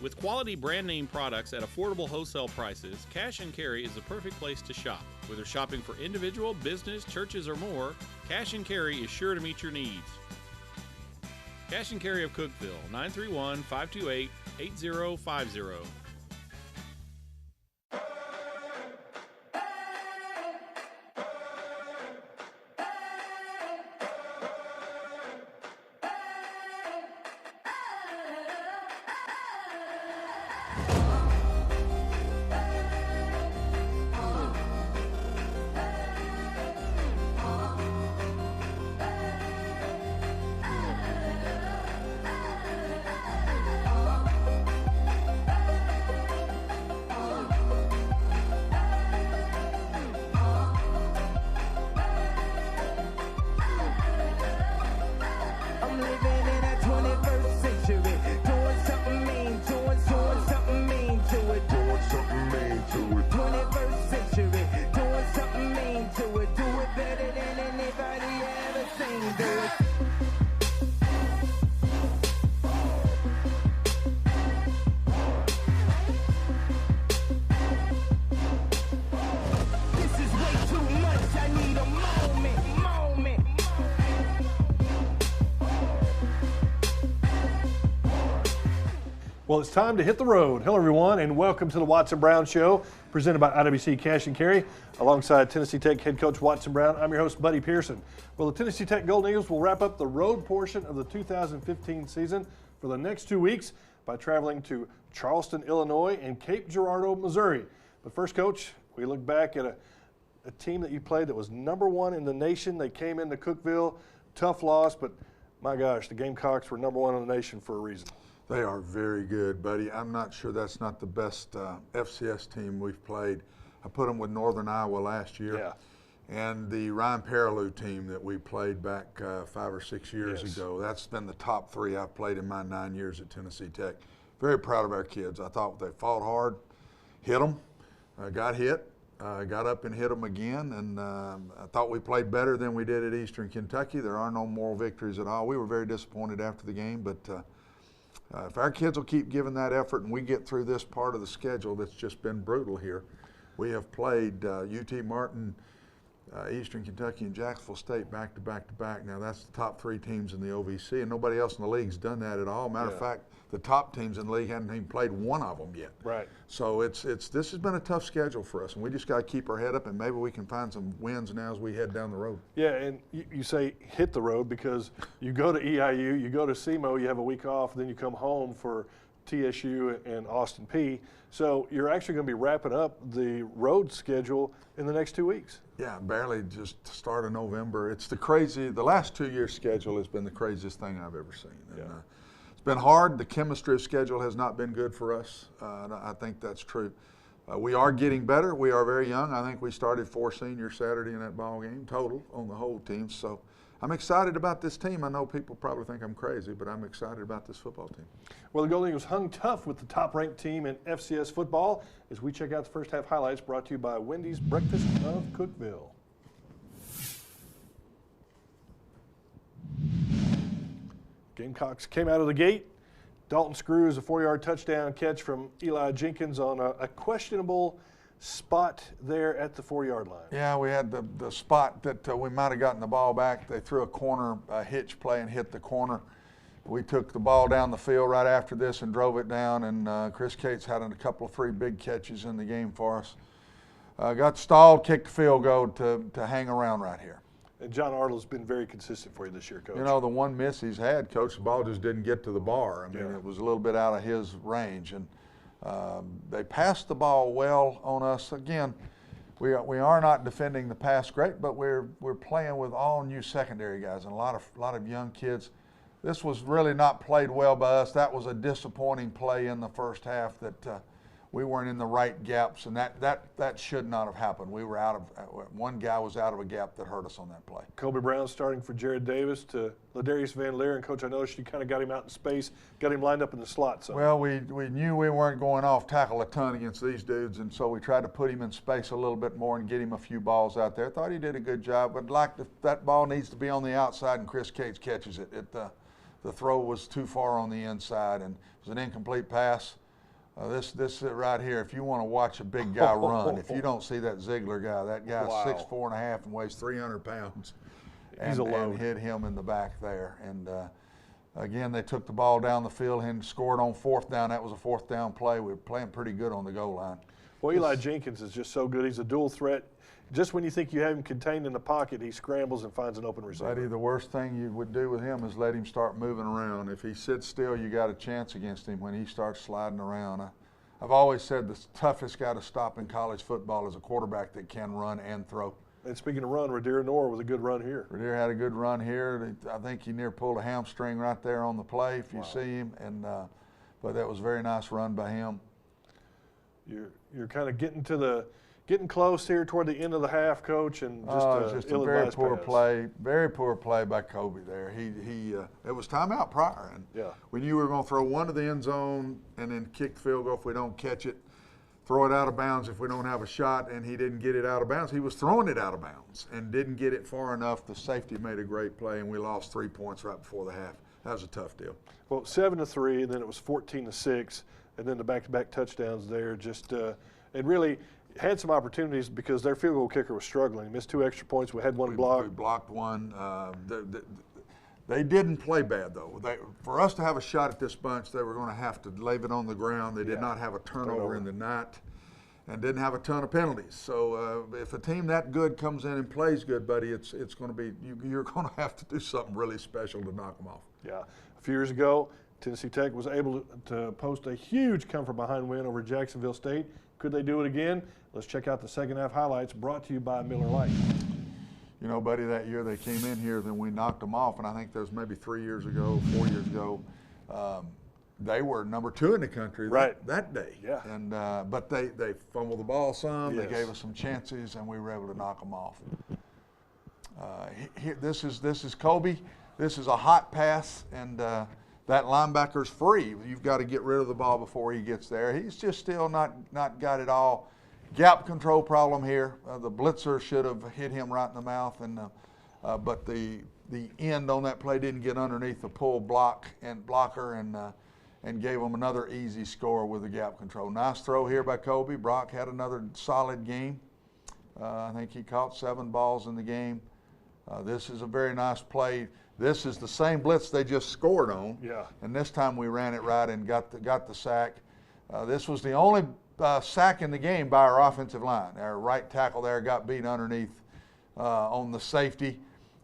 With quality brand name products at affordable wholesale prices, Cash and Carry is the perfect place to shop. Whether shopping for individual, business, churches, or more, Cash and Carry is sure to meet your needs. Cash and Carry of Cookeville, 931-528-8050. Well, it's time to hit the road. Hello, everyone, and welcome to the Watson Brown Show, presented by IWC Cash and Carry, alongside Tennessee Tech head coach Watson Brown. I'm your host, Buddy Pearson. Well, the Tennessee Tech Golden Eagles will wrap up the road portion of the 2015 season for the next 2 weeks by traveling to Charleston, Illinois, and Cape Girardeau, Missouri. But first, Coach, we look back at a team that you played that was #1 in the nation. They came into Cookeville, tough loss, but my gosh, the Gamecocks were #1 in the nation for a reason. They are very good, buddy. I'm not sure that's not the best FCS team we've played. I put them with Northern Iowa last year. Yeah. And the Ryan Perilou team that we played back 5 or 6 years ago. That's been the top 3 I've played in my 9 years at Tennessee Tech. Very proud of our kids. I thought they fought hard, hit them, got hit, got up and hit them again, and I thought we played better than we did at Eastern Kentucky. There are no moral victories at all. We were very disappointed after the game, but if our kids will keep giving that effort and we get through this part of the schedule that's just been brutal here, we have played UT Martin, Eastern Kentucky, and Jacksonville State back to back to back. Now that's the top 3 teams in the OVC, and nobody else in the league's done that at all. Matter of fact, the top teams in the league haven't even played one of them yet. Right. So this has been a tough schedule for us, and we just got to keep our head up, and maybe we can find some wins now as we head down the road. Yeah, and you say hit the road because you go to EIU, you go to SEMO, you have a week off, then you come home for TSU and Austin Peay. So you're actually going to be wrapping up the road schedule in the next 2 weeks. Yeah, barely just the start of November. It's the last 2 years schedule has been the craziest thing I've ever seen. And, it's been hard. The chemistry of schedule has not been good for us. I think that's true. We are getting better. We are very young. I think we started 4 seniors Saturday in that ball game total on the whole team. So I'm excited about this team. I know people probably think I'm crazy, but I'm excited about this football team. Well, the Golden Eagles hung tough with the top-ranked team in FCS football as we check out the first half highlights brought to you by Wendy's Breakfast of Cookeville. Gamecocks came out of the gate. Dalton Screws, a 4-yard touchdown catch from Eli Jenkins on a questionable spot there at the 4-yard line. Yeah, we had the spot that we might have gotten the ball back. They threw a corner hitch play and hit the corner. We took the ball down the field right after this and drove it down, and Chris Cates had a couple of 3 big catches in the game for us. Got stalled, kicked the field goal to hang around right here. And John Arnold's been very consistent for you this year, Coach. You know, the one miss he's had, Coach, the ball just didn't get to the bar. I mean, It was a little bit out of his range. And they passed the ball well on us. Again, we are not defending the pass great, but we're playing with all new secondary guys and a lot of young kids. This was really not played well by us. That was a disappointing play in the first half that we weren't in the right gaps, and that should not have happened. We were one guy was out of a gap that hurt us on that play. Kobe Brown starting for Jared Davis to Ladarius Van Leer, and Coach, I noticed you kind of got him out in space, got him lined up in the slot. So. Well, we knew we weren't going off tackle a ton against these dudes, and so we tried to put him in space a little bit more and get him a few balls out there. Thought he did a good job, but that ball needs to be on the outside, and Chris Cates catches it. The throw was too far on the inside, and it was an incomplete pass. This right here, if you want to watch a big guy run, if you don't see that Ziegler guy, that guy's Wow. 6'4.5" and weighs 300 pounds. He's a load. And hit him in the back there. And again, they took the ball down the field and scored on 4th down. That was a 4th down play. We were playing pretty good on the goal line. Well, Eli Jenkins is just so good. He's a dual threat. Just when you think you have him contained in the pocket, he scrambles and finds an open receiver. Buddy, the worst thing you would do with him is let him start moving around. If he sits still, you got a chance against him when he starts sliding around. I've always said the toughest guy to stop in college football is a quarterback that can run and throw. And speaking of run, Radier Noor was a good run here. Radier had a good run here. I think he near pulled a hamstring right there on the play if you see him. And but that was a very nice run by him. You're kind of getting close here toward the end of the half, Coach, and just a very poor play by Kobe there. It was timeout prior, and we knew we were going to throw one to the end zone and then kick the field goal if we don't catch it, throw it out of bounds if we don't have a shot, and he didn't get it out of bounds. He was throwing it out of bounds and didn't get it far enough. The safety made a great play, and we lost 3 points right before the half. That was a tough deal. Well, 7-3, and then it was 14-6, and then the back-to-back touchdowns there. And really had some opportunities because their field goal kicker was struggling. Missed 2 extra points. We had one block. We blocked one. They didn't play bad, though. For us to have a shot at this bunch, they were going to have to leave it on the ground. They did not have a turnover in the night and didn't have a ton of penalties. So if a team that good comes in and plays good, buddy, it's going to be you're going to have to do something really special to knock them off. Yeah. A few years ago, Tennessee Tech was able to post a huge come-from-behind win over Jacksonville State. Could they do it again? Let's check out the second half highlights brought to you by Miller Lite. You know, buddy, that year they came in here, then we knocked them off, and I think there's maybe 4 years ago, they were number 2 in the country that day. Yeah. And but they fumbled the ball some. Yes. They gave us some chances, and we were able to knock them off. This is Kobe. This is a hot pass, and that linebacker's free. You've got to get rid of the ball before he gets there. He's just still not got it all. Gap control problem here. The blitzer should have hit him right in the mouth, but the end on that play didn't get underneath the pull blocker and gave him another easy score with the gap control. Nice throw here by Kobe. Brock had another solid game. I think he caught 7 balls in the game. This is a very nice play. This is the same blitz they just scored on. Yeah. And this time we ran it right and got the sack. This was the only sack in the game by our offensive line. Our right tackle there got beat underneath on the safety.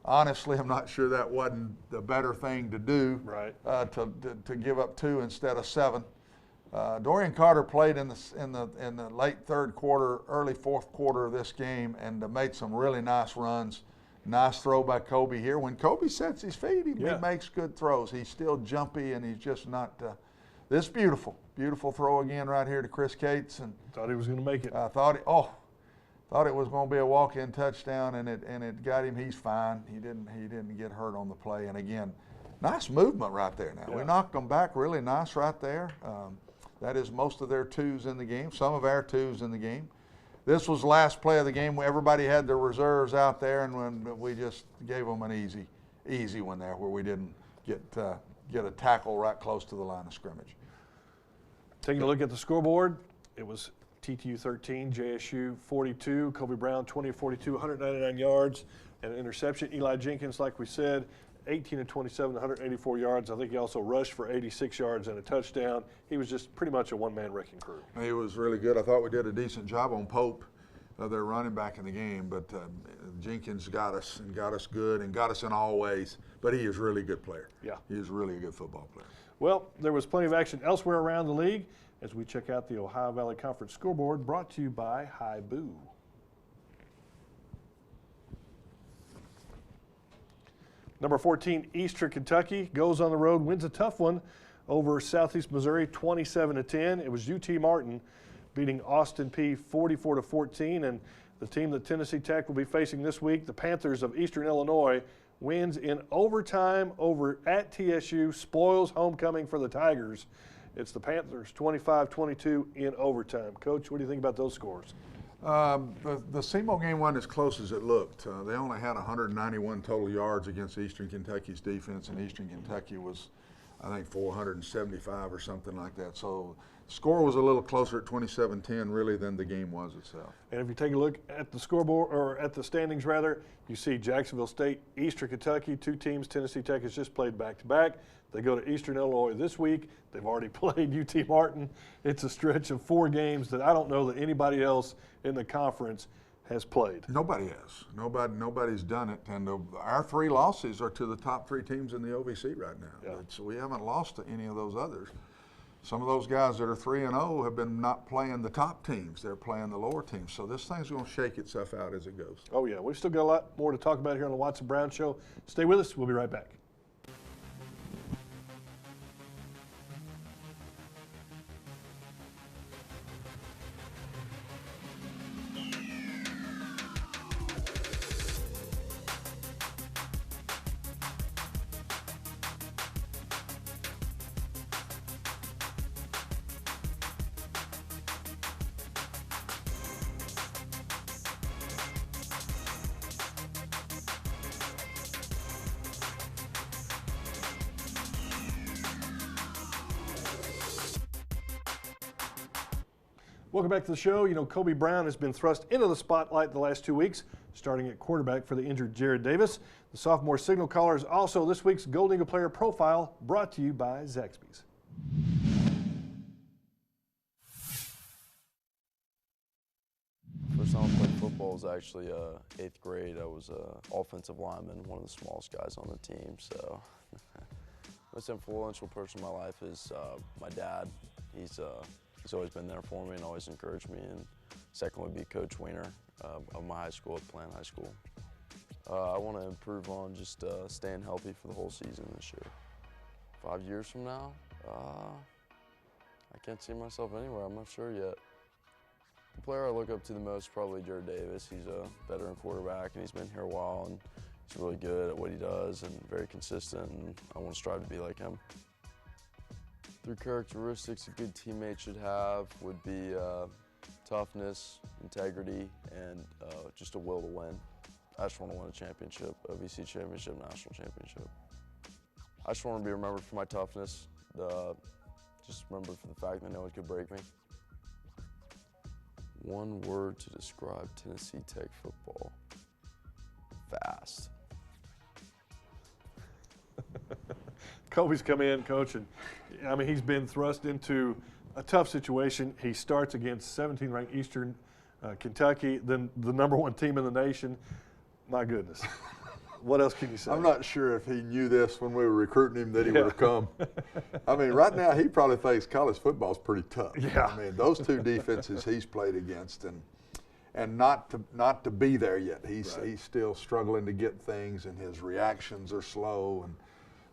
Honestly, I'm not sure that wasn't the better thing to do. Right. To give up 2 instead of 7. Dorian Carter played in the late 3rd quarter, early 4th quarter of this game, and made some really nice runs. Nice throw by Kobe here. When Kobe sets his feet, he makes good throws. He's still jumpy, and he's just not. This beautiful throw again right here to Chris Cates, and thought he was going to make it. I thought it was going to be a walk-in touchdown, and it got him. He's fine. He didn't get hurt on the play. And again, nice movement right there. Now we knocked them back really nice right there. That is most of their 2s in the game. Some of our 2s in the game. This was the last play of the game. Everybody had their reserves out there, and when we just gave them an easy one there where we didn't get a tackle right close to the line of scrimmage. Taking a look at the scoreboard, it was TTU 13, JSU 42, Kobe Brown 20 of 42, 199 yards and an interception. Eli Jenkins, like we said, 18 of 27, 184 yards. I think he also rushed for 86 yards and a touchdown. He was just pretty much a one-man wrecking crew. He was really good. I thought we did a decent job on Pope, their running back in the game, but Jenkins got us good and got us in all ways. But he is a really good player. Yeah. He is really a good football player. Well, there was plenty of action elsewhere around the league as we check out the Ohio Valley Conference scoreboard brought to you by High Boo. Number 14, Eastern Kentucky goes on the road, wins a tough one over Southeast Missouri, 27-10. It was UT Martin beating Austin P 44-14, and the team that Tennessee Tech will be facing this week, the Panthers of Eastern Illinois, wins in overtime over at TSU, spoils homecoming for the Tigers. It's the Panthers 25-22 in overtime. Coach, what do you think about those scores? The SEMO game wasn't as close as it looked. They only had 191 total yards against Eastern Kentucky's defense, and Eastern Kentucky was I think 475 or something like that. So score was a little closer at 27-10 really than the game was itself. And if you take a look at the scoreboard, or at the standings rather, you see Jacksonville State, Eastern Kentucky, two teams Tennessee Tech has just played back-to-back. They go to Eastern Illinois this week. They've already played UT Martin. It's a stretch of 4 games that I don't know that anybody else in the conference has played. Nobody has. Nobody's done it. And our 3 losses are to the top 3 teams in the OVC right now. Yeah. So we haven't lost to any of those others. Some of those guys that are 3-0 have been not playing the top teams. They're playing the lower teams. So this thing's going to shake itself out as it goes. Oh, yeah. We've still got a lot more to talk about here on the Watson Brown Show. Stay with us. We'll be right back. Welcome back to the show. You know, Kobe Brown has been thrust into the spotlight the last 2 weeks, starting at quarterback for the injured Jared Davis. The sophomore signal caller is also this week's Gold Eagle Player Profile, brought to you by Zaxby's. First time I played football was actually 8th grade. I was an offensive lineman, one of the smallest guys on the team. So, most influential person in my life is my dad. He's always been there for me and always encouraged me. And second would be Coach Weiner of my high school, at Plant High School. I want to improve on just staying healthy for the whole season this year. 5 years from now, I can't see myself anywhere. I'm not sure yet. The player I look up to the most is probably Jared Davis. He's a veteran quarterback, and he's been here a while, and he's really good at what he does and very consistent, and I want to strive to be like him. 3 characteristics a good teammate should have would be toughness, integrity, and just a will to win. I just want to win a championship, OVC championship, national championship. I just want to be remembered for my toughness, just remembered for the fact that no one could break me. One word to describe Tennessee Tech football: fast. Kobe's come in, Coach, and I mean, he's been thrust into a tough situation. He starts against 17th-ranked Eastern Kentucky, then the #1 team in the nation. My goodness. What else can you say? I'm not sure if he knew this when we were recruiting him that he would have come. I mean, right now he probably thinks college football is pretty tough. Yeah. I mean, those 2 defenses he's played against, and not to be there yet. He's still struggling to get things, and his reactions are slow.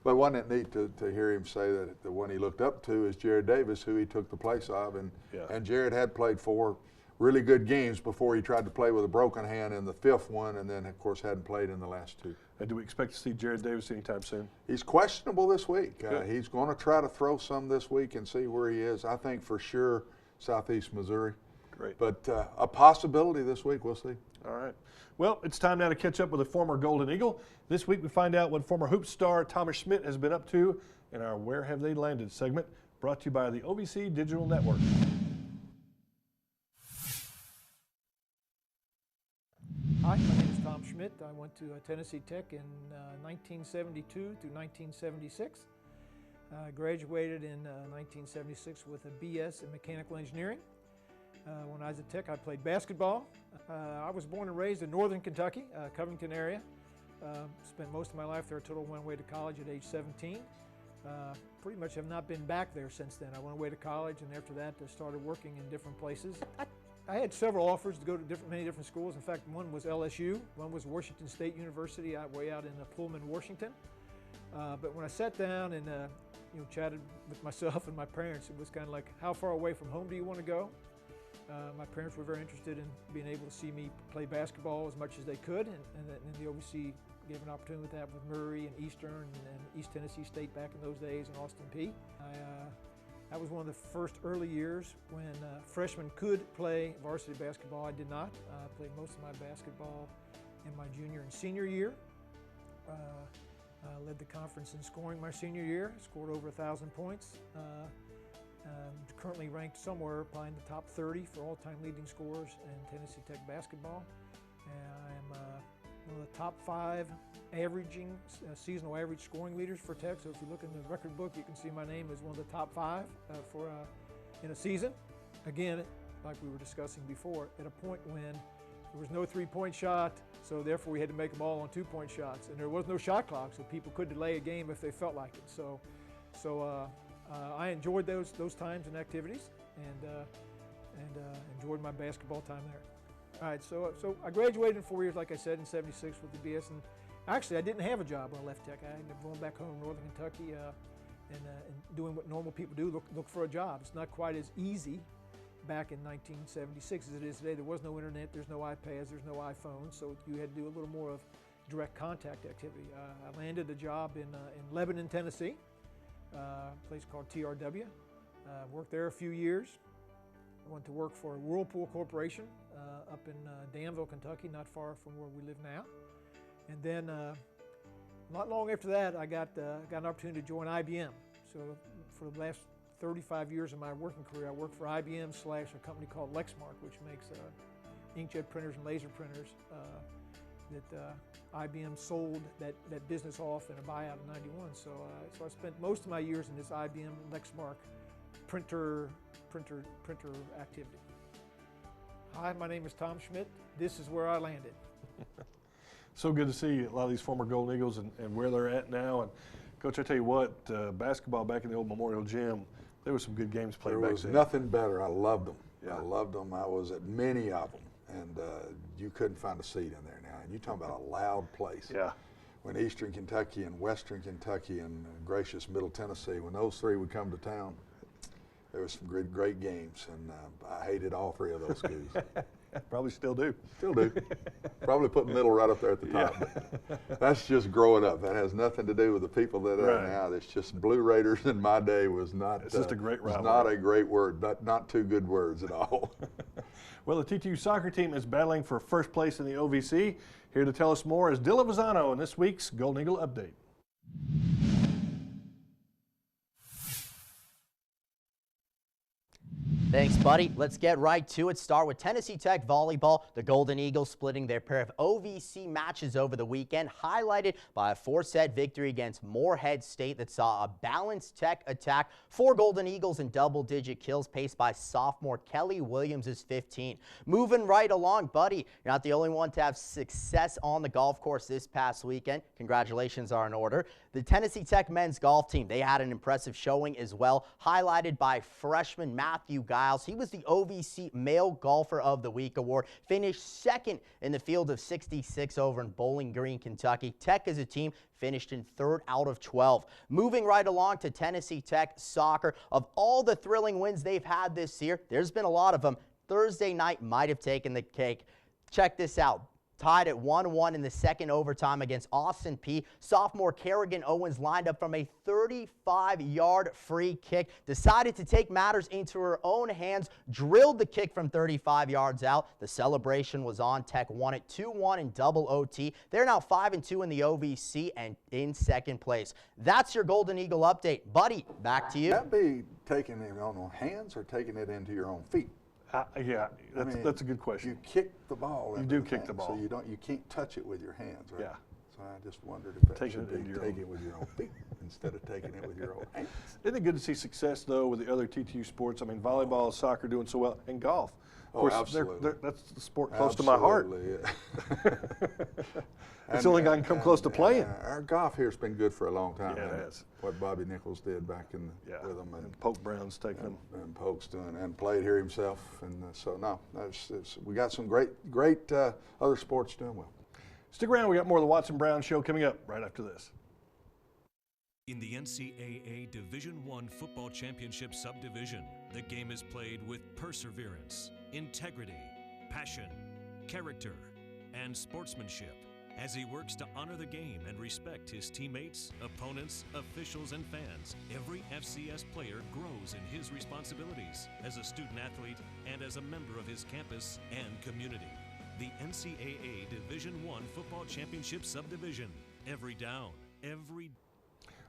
But wasn't it neat to hear him say that the one he looked up to is Jared Davis, who he took the place of, and Jared had played 4 really good games before he tried to play with a broken hand in the 5th one, and then of course hadn't played in the last 2. And do we expect to see Jared Davis anytime soon? He's questionable this week. He's going to try to throw some this week and see where he is. I think for sure Southeast Missouri. Great. But a possibility this week, we'll see. All right. Well, it's time now to catch up with a former Golden Eagle. This week we find out what former Hoop star Thomas Schmidt has been up to in our Where Have They Landed segment, brought to you by the OVC Digital Network. Hi, my name is Tom Schmidt. I went to Tennessee Tech in 1972 through 1976. I graduated in 1976 with a BS in mechanical engineering. When I was at Tech, I played basketball. I was born and raised in northern Kentucky, Covington area. Spent most of my life there until I went away to college at age 17. Pretty much have not been back there since then. I went away to college, and after that I started working in different places. I had several offers to go to many different schools. In fact, one was LSU, one was Washington State University, way out in Pullman, Washington. But when I sat down and chatted with myself and my parents, it was kind of like, how far away from home do you want to go? My parents were very interested in being able to see me play basketball as much as they could, and the OVC gave an opportunity with that with Murray and Eastern and East Tennessee State back in those days, and Austin Peay. That was one of the first early years when freshmen could play varsity basketball. I did not. I played most of my basketball in my junior and senior year. Led the conference in scoring my senior year, scored over 1,000 points. Currently ranked somewhere probably in the top 30 for all-time leading scorers in Tennessee Tech basketball. I am one of the top 5 averaging seasonal average scoring leaders for Tech. So if you look in the record book, you can see my name is one of the top 5 in a season. Again, like we were discussing before, at a point when there was no three-point shot, so therefore we had to make them all on two-point shots, and there was no shot clock, so people could delay a game if they felt like it. So I enjoyed those times and activities, and enjoyed my basketball time there. All right, so I graduated in 4 years, like I said, in '76 with the BS, and actually I didn't have a job when I left Tech. I ended up going back home to Northern Kentucky and doing what normal people do, look for a job. It's not quite as easy back in 1976 as it is today. There was no internet, there's no iPads, there's no iPhones, so you had to do a little more of direct contact activity. I landed a job in Lebanon, Tennessee, a place called TRW. Worked there a few years. I went to work for Whirlpool Corporation up in Danville, Kentucky, not far from where we live now. And then not long after that, I got an opportunity to join IBM. So for the last 35 years of my working career, I worked for IBM / a company called Lexmark, which makes inkjet printers and laser printers that IBM sold that business off in a buyout in '91. So I spent most of my years in this IBM Lexmark printer activity. Hi, my name is Tom Schmidt. This is where I landed. So good to see a lot of these former Golden Eagles and where they're at now. And Coach, I tell you what, basketball back in the old Memorial Gym, there were some good games played back then. There was nothing better. I loved them. Yeah. I loved them. I was at many of them, and you couldn't find a seat in there now. And you're talking about a loud place. Yeah. When Eastern Kentucky and Western Kentucky and gracious Middle Tennessee, when those three would come to town, there was some great games, and I hated all 3 of those schools. Probably still do. Still do. Probably put Middle right up there at the top. Yeah. But that's just growing up. That has nothing to do with the people that are Right. now. It's just Blue Raiders in my day was not. It's just a great rivalry. Not a great word. Not 2 good words at all. Well, the TTU soccer team is battling for first place in the OVC. Here to tell us more is Dylan Mazzano in this week's Golden Eagle Update. Thanks, buddy. Let's get right to it. Start with Tennessee Tech volleyball. The Golden Eagles splitting their pair of OVC matches over the weekend, highlighted by a 4-set victory against Morehead State that saw a balanced Tech attack. 4 Golden Eagles in double-digit kills, paced by sophomore Kelly Williams' 15. Moving right along, buddy. You're not the only one to have success on the golf course this past weekend. Congratulations are in order. The Tennessee Tech men's golf team, they had an impressive showing as well, highlighted by freshman Matthew Giles. He was the OVC Male Golfer of the Week award, finished second in the field of 66 over in Bowling Green, Kentucky. Tech as a team finished in 3rd out of 12. Moving right along to Tennessee Tech soccer. Of all the thrilling wins they've had this year, there's been a lot of them. Thursday night might have taken the cake. Check this out. Tied at 1-1 in the second overtime against Austin P. Sophomore Kerrigan Owens lined up from a 35-yard free kick, decided to take matters into her own hands, drilled the kick from 35 yards out. The celebration was on. Tech won it 2-1 in double OT. They're now 5-2 in the OVC and in second place. That's your Golden Eagle update. Buddy, back to you. That be taking it on hands or taking it into your own feet? Yeah, that's a good question. You kick the ball. You do kick the ball. So you can't touch it with your hands, right? Yeah. So I just wondered if that Taking should it be into your taking it with your own feet instead of taking it with your own hands. Isn't it good to see success, though, with the other TTU sports? I mean, volleyball, soccer doing so well, and golf. Of course, absolutely. That's the sport close to my heart. Yeah. It's the only guy I can come close to playing. Our golf here's been good for a long time. Yeah, it hasn't has. What Bobby Nichols did back in with them, and Polk Brown's taking them. And Polk's doing, and played here himself, and so no, we got some great other sports doing well. Stick around. We got more of the Watson Brown Show coming up right after this. In the NCAA Division I Football Championship Subdivision, the game is played with perseverance, integrity, passion, character, and sportsmanship as he works to honor the game and respect his teammates, opponents, officials, and fans. Every FCS player grows in his responsibilities as a student athlete and as a member of his campus and community. The NCAA Division I Football Championship Subdivision. Every down, every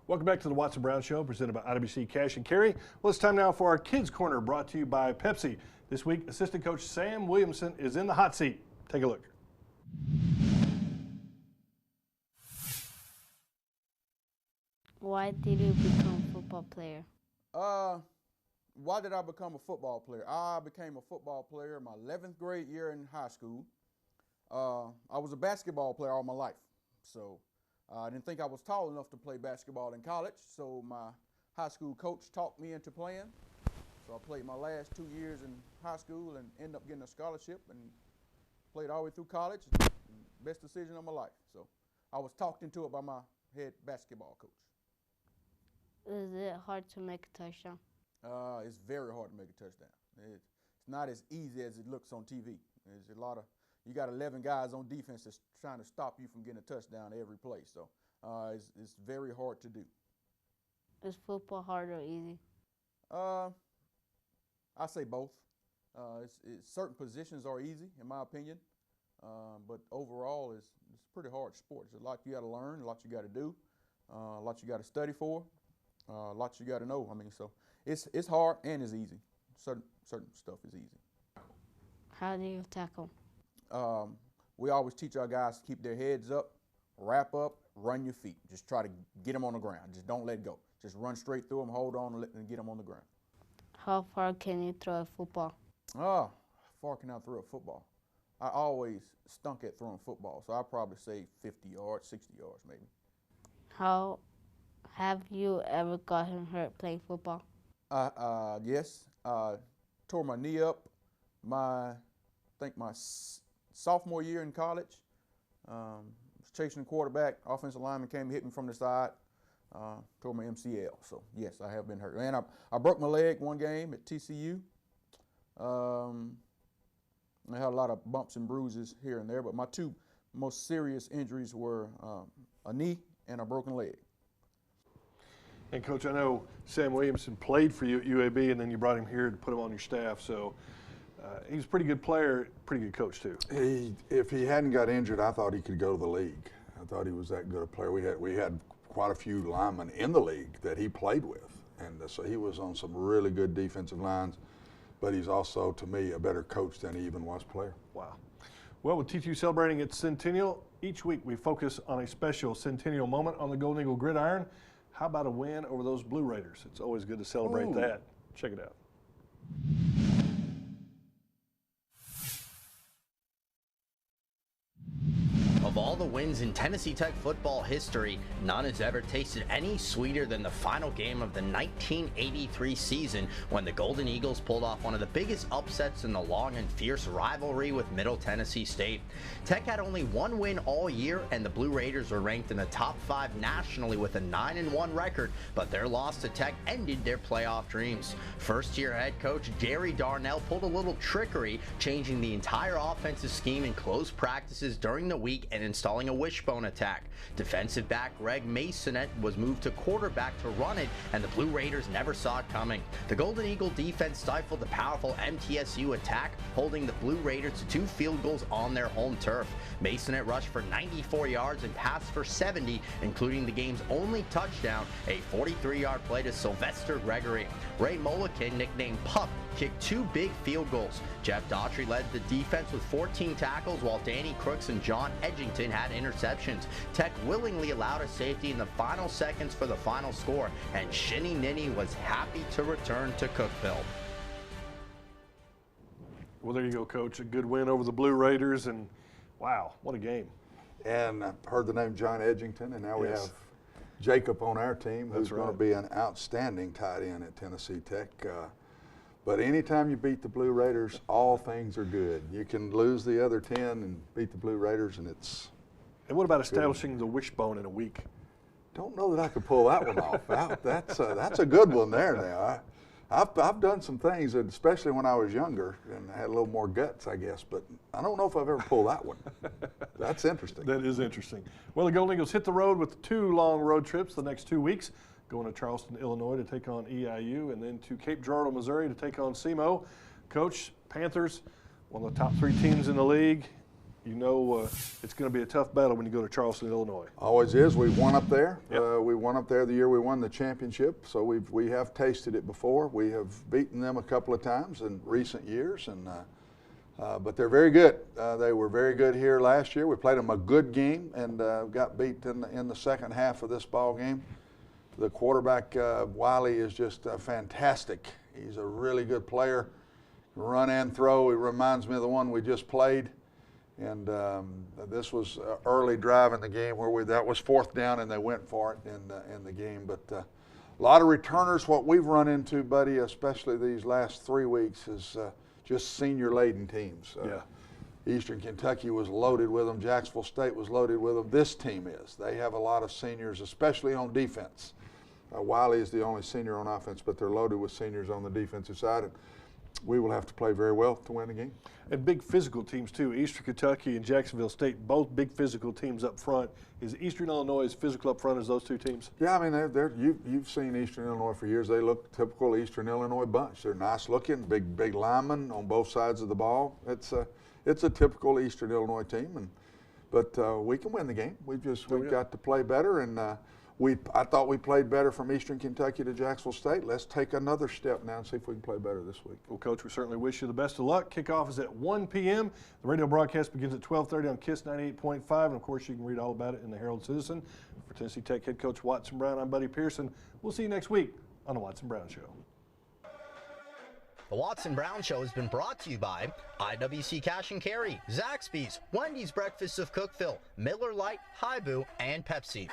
Welcome back to the Watson Brown Show, presented by IWC Cash and Carry. Well, it's time now for our Kids Corner, brought to you by Pepsi. This week, assistant coach Sam Williamson is in the hot seat. Take a look. Why did you become a football player? Why did I become a football player? I became a football player my 11th grade year in high school. I was a basketball player all my life, so I didn't think I was tall enough to play basketball in college, so my high school coach talked me into playing. So I played my last 2 years in high school and ended up getting a scholarship and played all the way through college. Best decision of my life. So I was talked into it by my head basketball coach. Is it hard to make a touchdown? It's very hard to make a touchdown. It's not as easy as it looks on TV. There's a lot of, you got 11 guys on defense that's trying to stop you from getting a touchdown every play. So it's very hard to do. Is football hard or easy? I say both. Certain positions are easy, in my opinion, but overall, it's a pretty hard sport. There's a lot you got to learn, a lot you got to do, a lot you got to study for, a lot you got to know. I mean, so it's hard and it's easy. Certain stuff is easy. How do you tackle? We always teach our guys to keep their heads up, wrap up, run your feet. Just try to get them on the ground. Just don't let go. Just run straight through them, hold on, and get them on the ground. How far can you throw a football? How far can I throw a football? I always stunk at throwing football, so I'd probably say 50 yards, 60 yards maybe. How have you ever gotten hurt playing football? Yes. Tore my knee up I think my sophomore year in college. Was chasing the quarterback, offensive lineman came and hit me from the side. Tore my MCL, so yes, I have been hurt. And I broke my leg one game at TCU. I had a lot of bumps and bruises here and there, but my two most serious injuries were a knee and a broken leg. And Coach, I know Sam Williamson played for you at UAB, and then you brought him here to put him on your staff. So he's a pretty good player, pretty good coach too. If he hadn't got injured, I thought he could go to the league. I thought he was that good a player. We had quite a few linemen in the league that he played with, and so he was on some really good defensive lines. But he's also, to me, a better coach than he even was player. Wow. Well, with T2 celebrating its centennial, each week we focus on a special centennial moment on the Golden Eagle gridiron. How about a win over those Blue Raiders? It's always good to celebrate that. Check it out. Of all the wins in Tennessee Tech football history, none has ever tasted any sweeter than the final game of the 1983 season when the Golden Eagles pulled off one of the biggest upsets in the long and fierce rivalry with Middle Tennessee State. Tech had only one win all year, and the Blue Raiders were ranked in the top 5 nationally with a 9-1 record, but their loss to Tech ended their playoff dreams. First-year head coach Jerry Darnell pulled a little trickery, changing the entire offensive scheme in close practices during the week and installing a wishbone attack. Defensive back Greg Masonette was moved to quarterback to run it, and the Blue Raiders never saw it coming. The Golden Eagle defense stifled the powerful MTSU attack, holding the Blue Raiders to 2 field goals on their home turf. Masonette rushed for 94 yards and passed for 70, including the game's only touchdown, a 43-yard play to Sylvester Gregory. Ray Mulliken, nicknamed Pup, kicked 2 big field goals. Jeff Daughtry led the defense with 14 tackles, while Danny Crooks and John Edgington had interceptions. Tech willingly allowed a safety in the final seconds for the final score, and Shinny Ninny was happy to return to Cookeville. Well, there you go, Coach. A good win over the Blue Raiders, and wow, what a game. And I've heard the name John Edgington, and now we have Jacob on our team, who's going to be an outstanding tight end at Tennessee Tech. But anytime you beat the Blue Raiders, all things are good. You can lose the other 10 and beat the Blue Raiders, and it's. And what about establishing the wishbone in a week? Don't know that I could pull that one off. That's a good one there now. I've done some things, especially when I was younger, and I had a little more guts, I guess, but I don't know if I've ever pulled that one. That's interesting. That is interesting. Well, the Golden Eagles hit the road with 2 long road trips the next 2 weeks, going to Charleston, Illinois to take on EIU, and then to Cape Girardeau, Missouri to take on SEMO. Coach, Panthers, one of the top 3 teams in the league. you know it's going to be a tough battle when you go to Charleston, Illinois. Always is. We won up there. Yep. We won up there the year we won the championship, so we have tasted it before. We have beaten them a couple of times in recent years, and but they're very good. They were very good here last year. We played them a good game and got beat in the second half of this ball game. The quarterback, Wiley, is just fantastic. He's a really good player. Run and throw. He reminds me of the one we just played. And this was early drive in the game where that was 4th down and they went for it in the game. But a lot of returners. What we've run into, buddy, especially these last 3 weeks, is just senior-laden teams. Yeah. Eastern Kentucky was loaded with them. Jacksonville State was loaded with them. This team is. They have a lot of seniors, especially on defense. Wiley is the only senior on offense, but they're loaded with seniors on the defensive side. And we will have to play very well to win the game. And big physical teams, too. Eastern Kentucky and Jacksonville State, both big physical teams up front. Is Eastern Illinois as physical up front as those two teams? Yeah, I mean, you've seen Eastern Illinois for years. They look typical Eastern Illinois bunch. They're nice looking, big linemen on both sides of the ball. It's a typical Eastern Illinois team, but we can win the game. We've got to play better, and I thought we played better from Eastern Kentucky to Jacksonville State. Let's take another step now and see if we can play better this week. Well, Coach, we certainly wish you the best of luck. Kickoff is at 1 p.m. The radio broadcast begins at 12:30 on KISS 98.5, and of course you can read all about it in the Herald-Citizen. For Tennessee Tech head coach Watson Brown, I'm Buddy Pearson. We'll see you next week on the Watson Brown Show. The Watson Brown Show has been brought to you by IWC Cash and Carry, Zaxby's, Wendy's Breakfast of Cookeville, Miller Lite, Hibu, and Pepsi.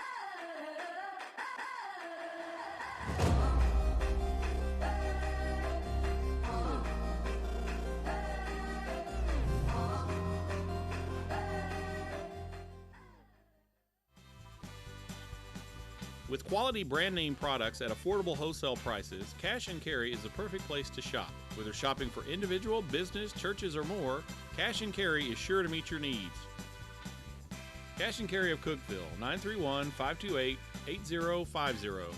With quality brand name products at affordable wholesale prices, Cash and Carry is the perfect place to shop. Whether shopping for individual, business, churches, or more, Cash and Carry is sure to meet your needs. Cash and Carry of Cookeville, 931-528-8050.